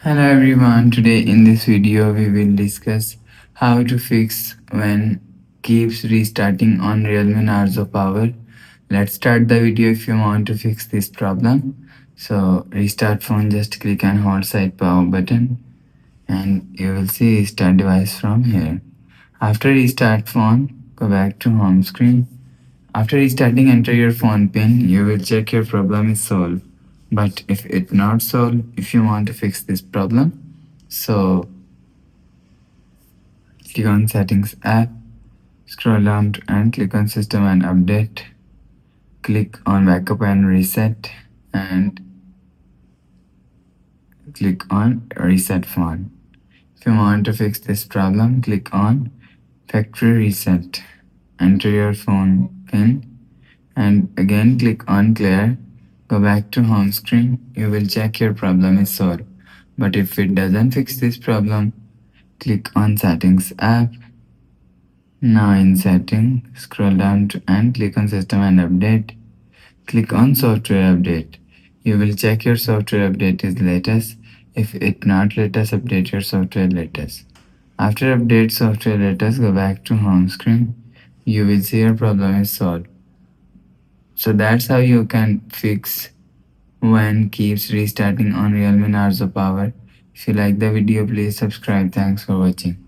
Hello everyone, today in this video we will discuss how to fix when keeps restarting on Realme Narzo power. Let's start the video if you want to fix this problem. So restart phone, just click and hold side power button and you will see restart device from here. After restart phone, go back to home screen. After restarting, enter your phone pin. You will check your problem is solved. But if it not solved, if you want to fix this problem, so click on settings app, scroll down and click on system and update. Click on backup and reset and click on reset phone. If you want to fix this problem, click on factory reset. Enter your phone pin and again click on clear. Go back to home screen. You will check your problem is solved. But if it doesn't fix this problem, click on settings app. Now in setting, scroll down and click on system and update. Click on software update. You will check your software update is latest. If it not latest, update your software latest. After update software latest, go back to home screen. You will see your problem is solved. So that's how you can fix when keeps restarting on Realme Narzo power. If you like the video, please subscribe. Thanks for watching.